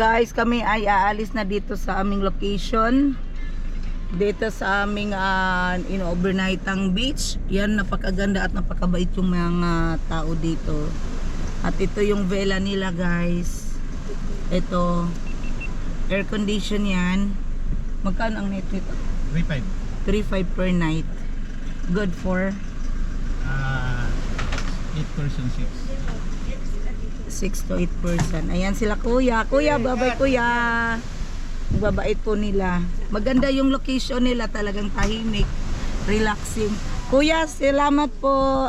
Guys, kami ay aalis na dito sa aming location, dito sa aming overnightang beach. Yan, napakaganda at napakabait yung mga tao dito. At ito yung villa nila, guys. Ito, air condition yan. Magkano ang net nito? 3.5. 3.5 per night. Good for 8 person 6 to 8 person. Ayan sila kuya. Kuya, babay kuya. Ang babait po nila. Maganda yung location nila. Talagang tahimik. Relaxing. Kuya, salamat po.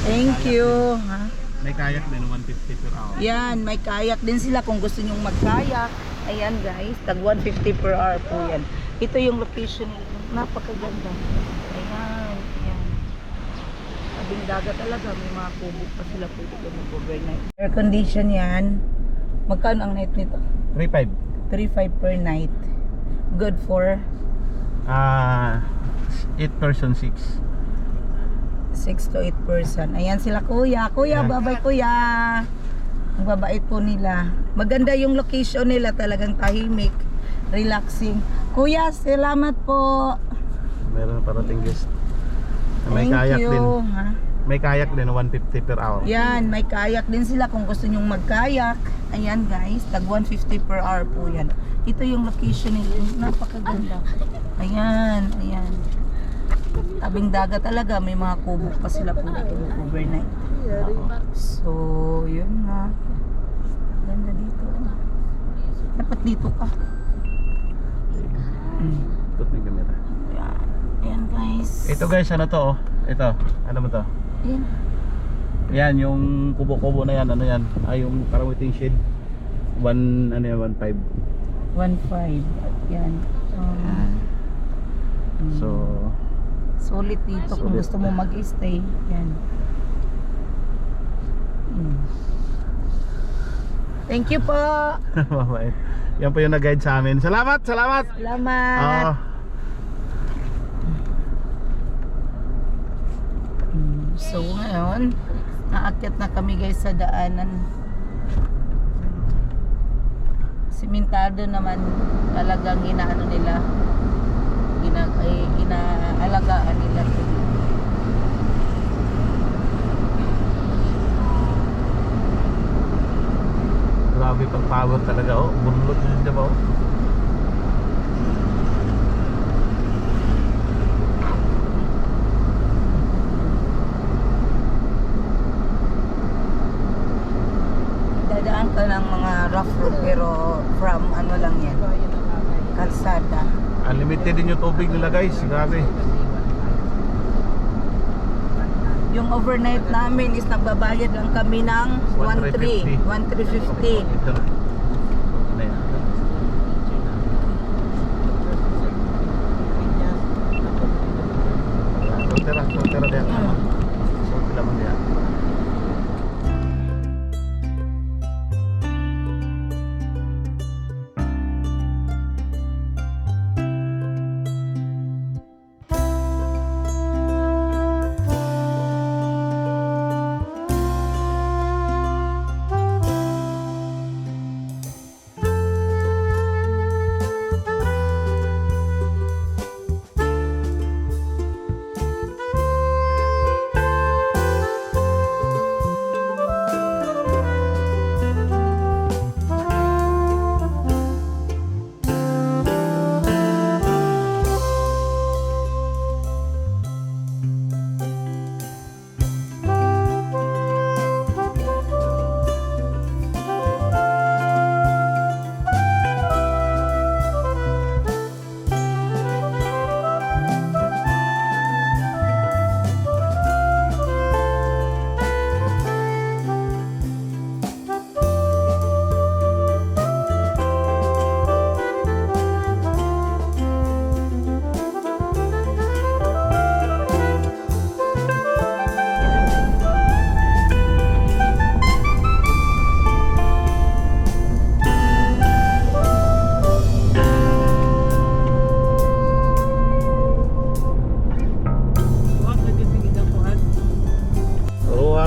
Thank you. Ha? May kayak din, 150 per hour. Yan, may kayak din sila kung gusto nyong magkayak. Ayan guys, tag 150 per hour po yan. Ito yung location nila. Napakaganda. Ayan, ayan. Abing dagat talaga, may mga kubo pa sila po dito mag-overnight. Air condition yan. Magkano ang night nito? 3.5. 3.5 per night. Good for 8 person 6. 6 to 8 person. Ayan sila kuya. Kuya, babay kuya. Ang babait po nila. Maganda yung location nila. Talagang tahimik. Relaxing. Kuya, salamat po. Meron na parating guest. May Thank kayak you. din. Ha? May kayak din, 150 per hour. Yan, may kayak din sila kung gusto nyong magkayak. Ayan guys, tag 150 per hour po yan. Ito yung location nila. Napakaganda. Ayan, ayan. Tabing dagat talaga, may mga kubo pa sila po dito overnight. So, yun nga. Ganda dito. Dapat dito ka. Ikot may camera. Ayan, ayan guys. Ito guys, ano to oh? Ito, ano ba to? Ayan. Yan, yung kubo-kubo na yan, ano yan? Ay, yung karawiting shed. 1, ano yan, 1.5. 1.5. Yan. So, Sulit dito kung sulit gusto mo mag-stay. Yan. Thank you po. mabait. Yan po yung nag-guide sa amin. Salamat, salamat! Salamat. So ngayon, naakyat na kami guys sa daanan. Simentado naman talagang inaano nila. Inaalagaan nila. Itong power talaga, oh. Bunlot yun, diba, oh. Dadaan ka ng mga rough road pero from ano lang yan, kalsada. Unlimited din yung tubig nila, guys. Grabe. Yung overnight namin is nagbabayad lang kami ng 1,350. 1,350. Ito na. Ano yan? Soltera diyan. Soltera man diyan.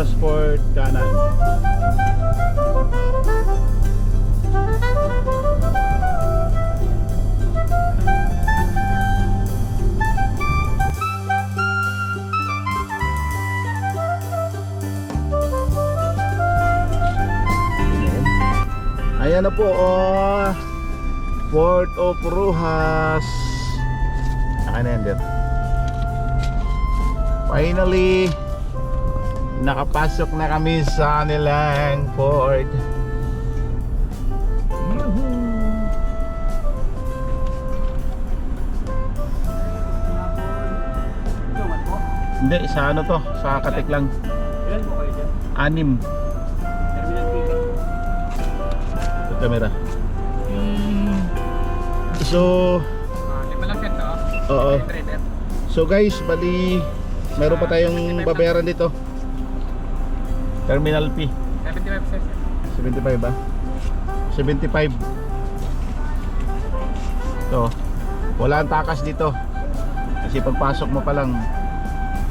Sport kanan. Ayan na po, oh. Port of Rojas. Ano yan dito? Finally, nakapasok na kami sa nilang port. Hindi, sa ano to? Sa Katik lang. Ilan po kayo dyan? 6. Terminal ticket. Ito camera. So, 5 lang sento. oo. Trader. So guys, bali meron pa tayong babayaran dito. Terminal fee. 75 cents. 75 ba? 75. Ito. Wala ang takas dito. Kasi pagpasok mo pa lang.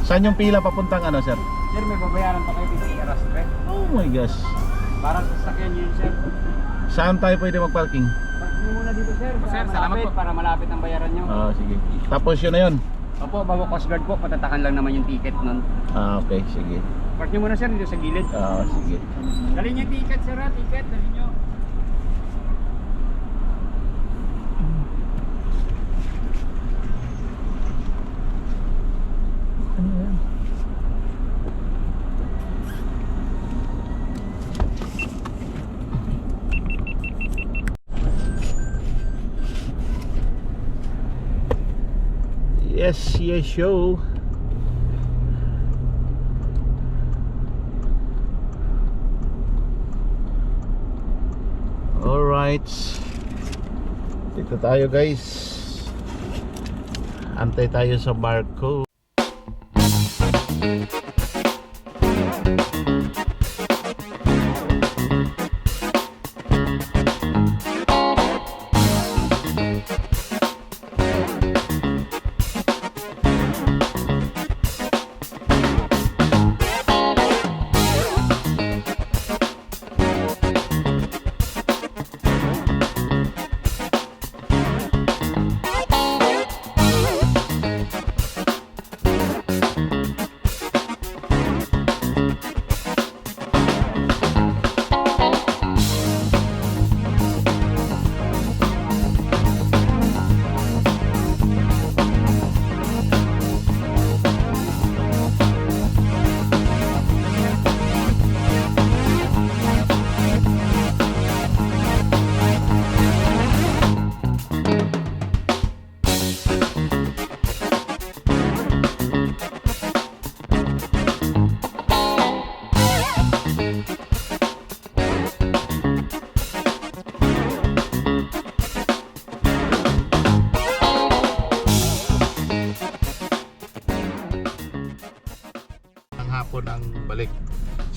Saan yung pila papuntang ano, sir? Sir, may babayaran pa kayo dito i-arrastre. Oh my gosh. Para sa sakyan nyo yun, sir. Saan tayo pwede mag-parking? Park nyo muna dito, sir. Sir, salamat po. Para malapit ang bayaran nyo. Sige. Tapos yun na yun. Opo, bago Coast Guard po, patatakan lang naman yung ticket nun. Okay, sige. Park nyo muna, sir, dito sa gilid. Sige. Dali nyo yung ticket, sir, ha? Ticket, dali nyo. Yes, show. Alright. Dito tayo, guys. Antay tayo sa barcode. hapon ang balik.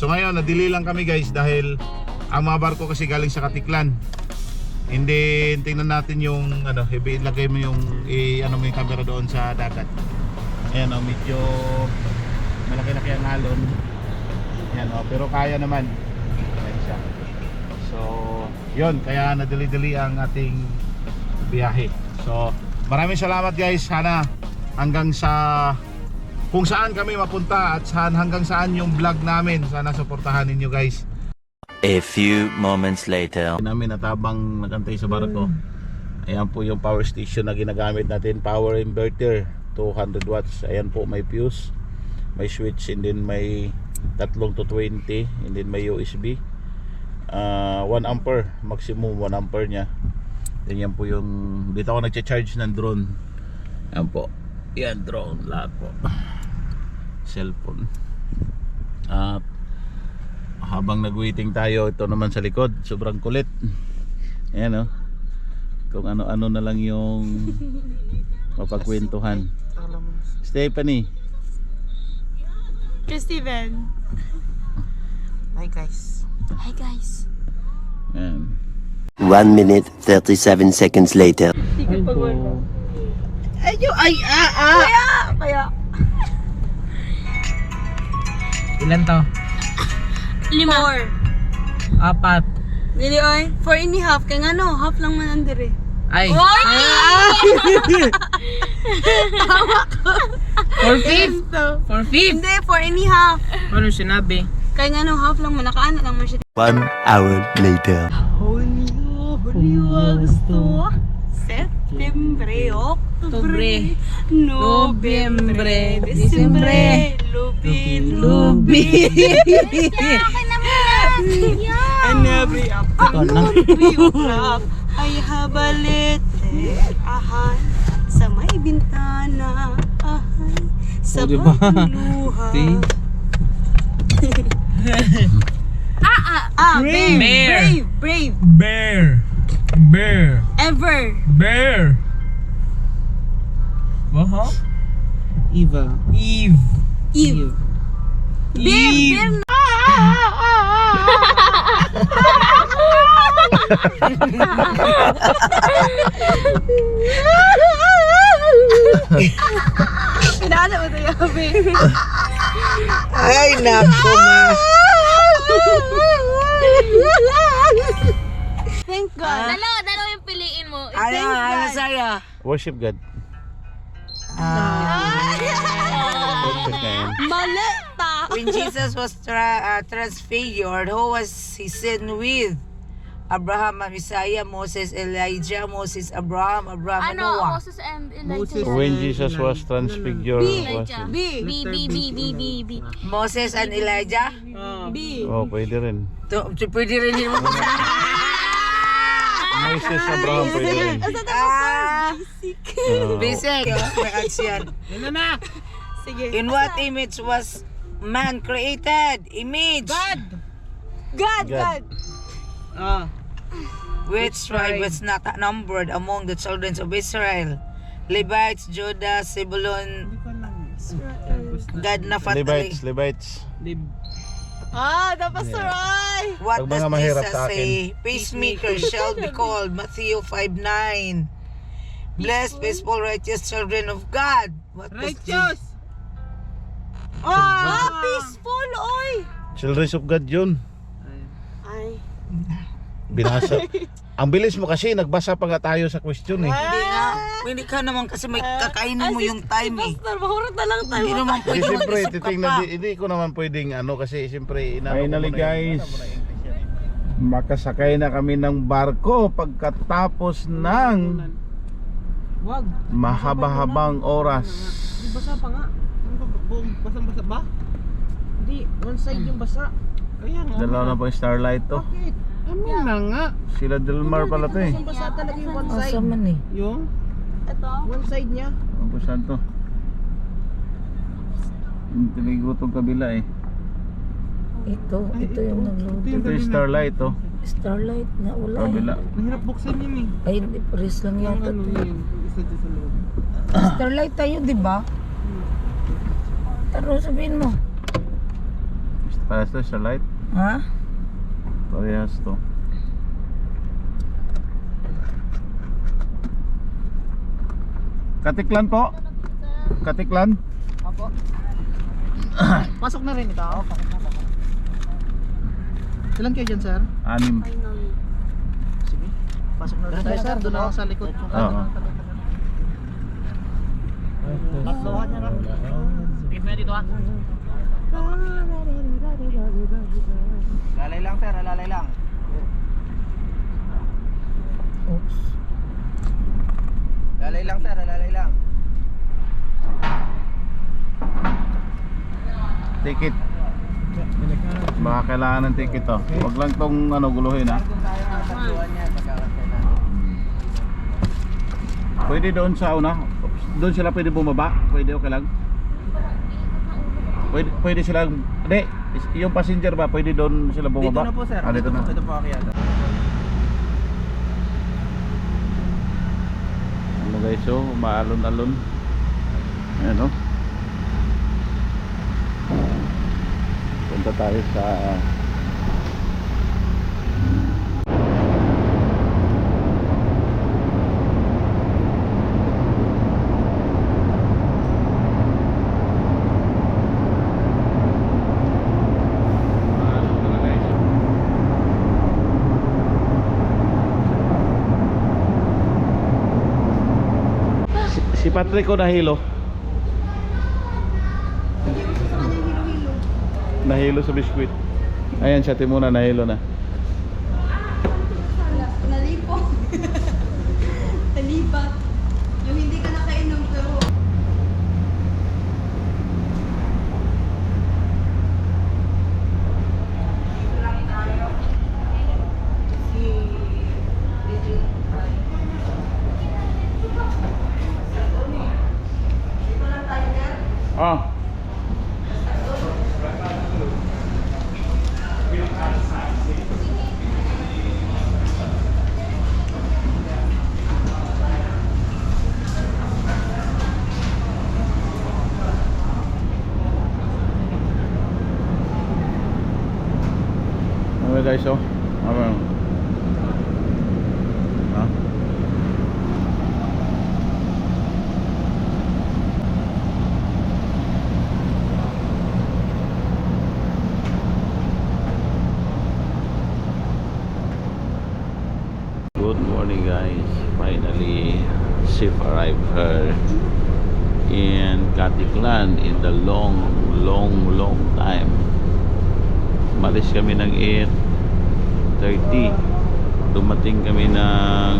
So ngayon nadili lang kami guys dahil ang mga barko kasi galing sa Katiklan. Hindi tingnan natin yung ano, ilagay mo yung ano mo yung camera doon sa dagat. Ayan oh, medyo malaki-laki ang alon. Ayan oh, pero kaya naman. Ayan siya. So, yun, kaya nadili-dili ang ating biyahe. So, maraming salamat guys. Sana hanggang sa kung saan kami mapunta at hanggang saan yung vlog namin, sana suportahan ninyo guys. A few moments later. Namin at habang nagantay sa barko, ayan po yung power station na ginagamit natin, power inverter 200 watts. Ayan po, may fuse, may switch, and then may 3 to 20, and then may USB 1 ampere, maximum 1 ampere nya. Then yan po yung dito ako nagcha-charge ng drone. Ayan po, yan drone, lahat po, cellphone. At habang nag-waiting tayo, ito naman sa likod, sobrang kulit. Ayan o, kung ano-ano na lang yung mapagkwentuhan. Stephanie. Steven. Hi guys. Hi guys. Ayan. 1 minute 37 seconds later. Kaya. Ilan to? 5. 4. Dili oy, 4.5 kay ngano, half lang man andere. Ay. Oy! 4-5. 4-5. Hindi, 4.5. Ano sinabi? Kay ngano, half lang man nakaana lang man siya. 1 hour later. Huli Agosto, Septembre, Oktubre, Nobyembre, Disyembre, Lubi. Anabri afternoon, biurak, ay habalit, ahan, sa may bintana, ahan, sa pagluha. Brave. Bear. Ever. Bear. What? Eve. Beer. Pinala mo tayo, Abe. Ay, nako ma. Thank God. Dalawa yung piliin mo. Ano saya? Worship God. Worship na yan. Maleta. When Jesus was transfigured, who was he seen with? Abraham, Messiah, Moses, Elijah, Moses, Abraham, Noah. Moses and Elijah. When Jesus was transfigured, was it? B. Moses and Elijah? B. Oh, pwede rin. Pwede rin yun mo. Moses, Abraham, pwede rin. Oh. Basic. May ads yan. Sige. In what image was man created? Image. God. Which tribe was not numbered among the children of Israel? Levites, Judah, Zebulun, Gad, Naphtali. Levites. Tapos Roy. What Pag mga does mahirap Jesus sa akin. say? Pacemaker shall be called. Matthew 5:9. Blessed, peaceful, righteous children of God. What does Righteous. Peaceful, oy. Children of God yun. Ay. Binasa. Ang bilis mo kasi, nagbasa pa nga tayo sa question eh. Hindi nga. Hindi ka naman kasi may kakainin mo yung time eh. Pastor, mahurot na lang tayo. Hindi naman Kasi pwede siyempre, mag-isip ka titingnan, pa. hindi ko naman pwedeng ano kasi siyempre finally guys, makasakay na kami ng barko pagkatapos ng Wag. mahaba-habang oras. Di basa pa nga. Basang-basa ba? Hindi, one side yung basa. Kaya nga. Dalawa na pang starlight to. Bakit? Amin na nga. Sila Delmar pala to eh. Basang-basa talaga yung one side. Asa man eh. Yung Ito. one side niya. Ang kusan to. Tinigo tong kabila eh. Ito yung nagload. Ito yung starlight to. Starlight na wala eh. Kabila. Mahirap buksan yun eh. Ay, hindi pares lang Yung yata. ano yun. Isa dyan sa loob. Starlight tayo, di ba? Taro, sabihin mo. Parehas to, Starlight. Ha? Parehas to. Katiklan po. Katiklan. Apo. Pasok na rin ito. Ilan kayo dyan, sir? 6. Sige. Pasok na rin tayo, sir. Doon ako sa likod. Oo. Tatlohan niya na. Sige mo dito, Lalay lang, sir. Lalay lang. Oops. Lalay lang, sir. Lalay lang. Ticket. Baka kailangan ng ticket to. Huwag lang tong guluhin ha. Pwede doon sa una. Doon sila pwede bumaba. Pwede okay lang. Pwede sila. Hindi. Yung passenger ba? Pwede doon sila bumaba? Dito na po, sir. Ah, dito na. Ito po ako yata. Ano guys, so maalon-alon. Ayan o. Punta tayo sa maalon na guys. Si Patrick ko nahilo. Nahilo sa biskwit. Ayan, siya muna nahilo na. Nalipo. Nalipat. Yung hindi ka nakainom pero Ah. Okay guys, so good morning guys. Finally ship arrived here in Katiklan in the long time. Malis kami ng 8:30. Dumating kami ng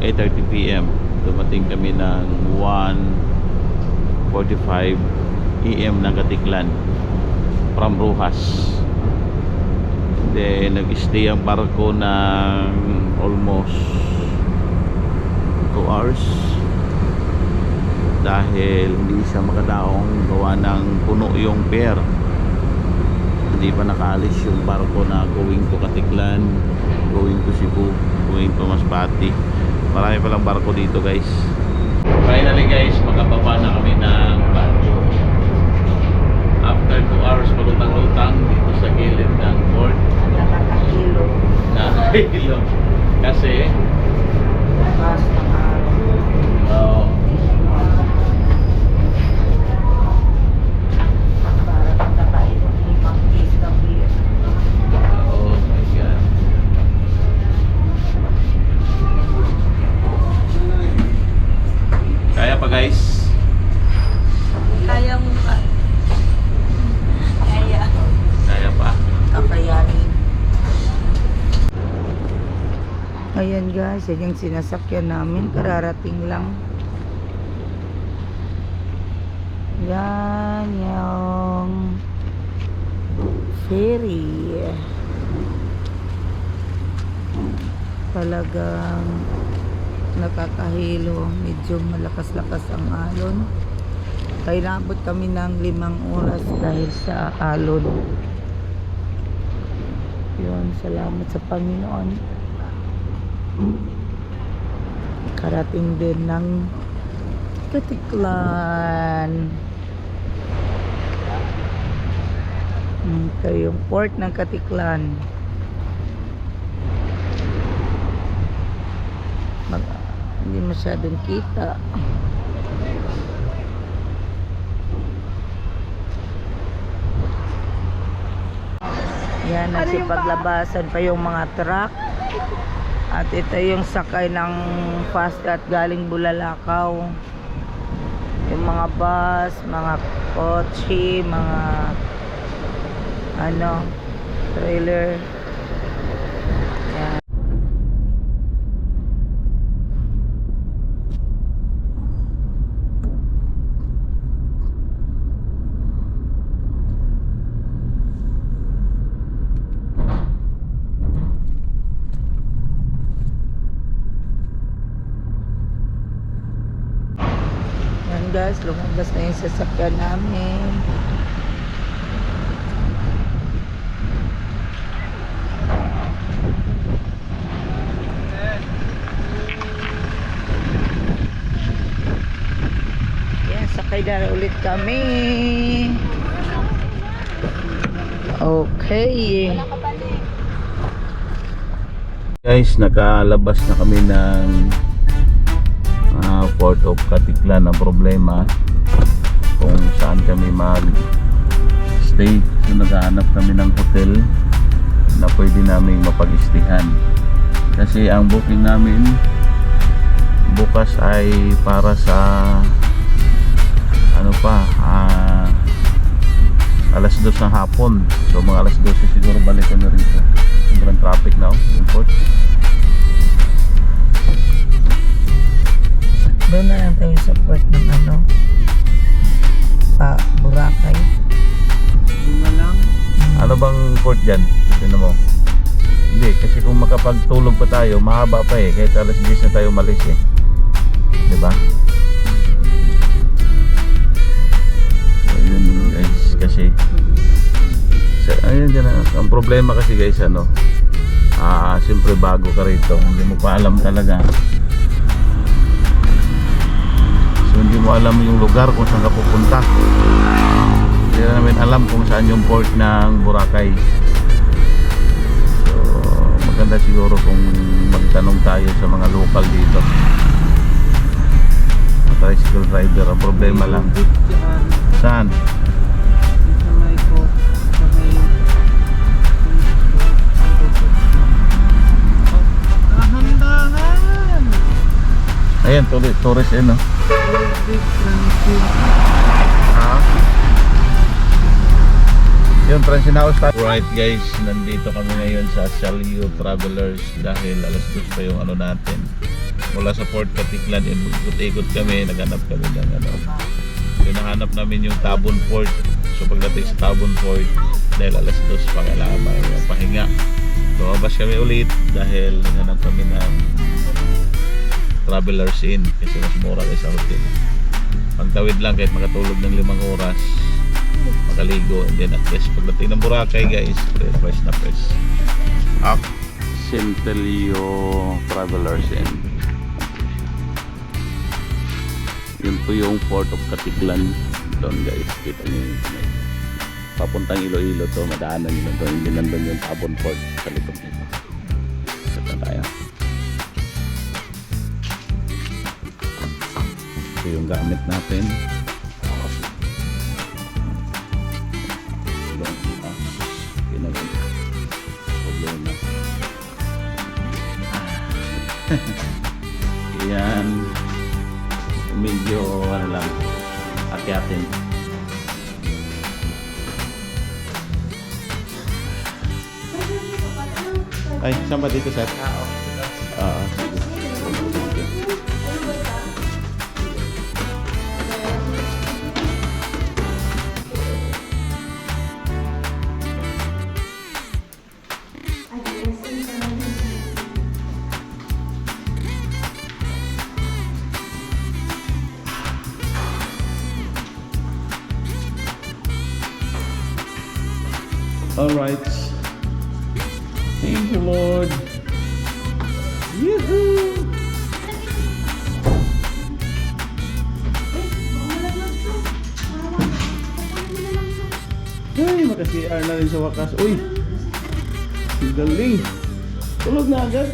8:30 PM. Dumating kami ng 1:45 AM ng Katiklan from Rojas. Then nag-stay ang barko ng almost 2 hours dahil hindi siya makadaong gawa ng puno yung pier. Hindi pa nakaalis yung barko na going to Katiklan, going to Cebu, going to Masbate. Marami palang barko dito guys. Finally guys, makababa na kami ng barko after 2 hours palutang-lutang dito sa gilid ng port. Nakakahilo. Nakahilo kasi Mas para kakain ng 5 piece na beer. oh my god. Kaya pa guys. kaya mo pa. Kaya. Kaya pa. Kakayanin. Ayan guys, yan yung sinasakyan namin. Kararating lang. Yan yung ferry. Talagang nakakahilo. Medyo malakas-lakas ang alon. Kaya naabot kami ng 5 oras dahil sa alon. Yun, salamat sa Panginoon. Karating din ng Katiklan. Ito yung port ng Katiklan. Hindi masyadong kita. Yan, nagsipaglabasan pa yung mga truck. At ito yung sakay ng fast at galing Bulalakaw. Yung mga bus, mga kotse, mga trailer. Yan. Yan guys, lumabas na yung sasakyan namin. Yan, sakay na ulit kami. Okay. Guys, nakalabas na kami ng Port of Katiklan. Ang problema kung saan kami mag-stay. So naghahanap kami ng hotel na pwede naming mapag-istihan. Kasi ang booking namin bukas ay para sa alas 2 ng hapon. So mga alas 12 siguro balik kami rito. Sobrang traffic now yung port. Doon na lang tayo sa port ng Boracay. Lima lang. Ano bang port dyan? Tignan mo. Hindi, kasi kung makapagtulog pa tayo, mahaba pa eh. Kahit alas 10 na tayo malis eh. Diba? So, yun guys, kasi ayun dyan, ang problema kasi guys, siyempre bago ka rito, hindi mo pa alam talaga. So hindi mo alam yung lugar kung saan ka pupunta. Hindi namin alam kung saan yung port ng Boracay. So maganda siguro kung magtanong tayo sa mga local dito, tricycle driver. Ang problema lang, saan? Sa may ko. Sa may... Dahan-dahan! Ayan, tourist no? Yun, Transinaos tayo. Right guys, nandito kami ngayon sa Salio Travelers dahil alas 2 pa yung natin. Mula sa Port Katiklan, ikot-ikot kami, naghanap kami ng hinahanap namin yung Tabon Port. So pagdating sa Tabon Port, dahil alas 2 pa kailangan pahinga. Lumabas kami ulit dahil naghanap kami ng Travelers Inn kasi mas mura kayo sa hotel. Pagtawid lang kahit makatulog ng 5 oras, makaligo, and then at least pagdating ng Boracay guys, fresh na fresh. Centelio Travelers Inn. Yun po yung Port of Katiklan doon guys. Kita nyo yung papuntang Iloilo to, madaanan nyo doon. Hindi nandun yung Tabon Port sa likod nito. Ito tayo. Ito yung gamit natin. Problema. Yan. Medyo lang akyatin. Ay, saan ba dito, sir? Sige. All right. Thank you, Lord. Yoo-hoo! Ay, Naka-CR na rin sa wakas. Uy! Ang galing! Tulog na agad.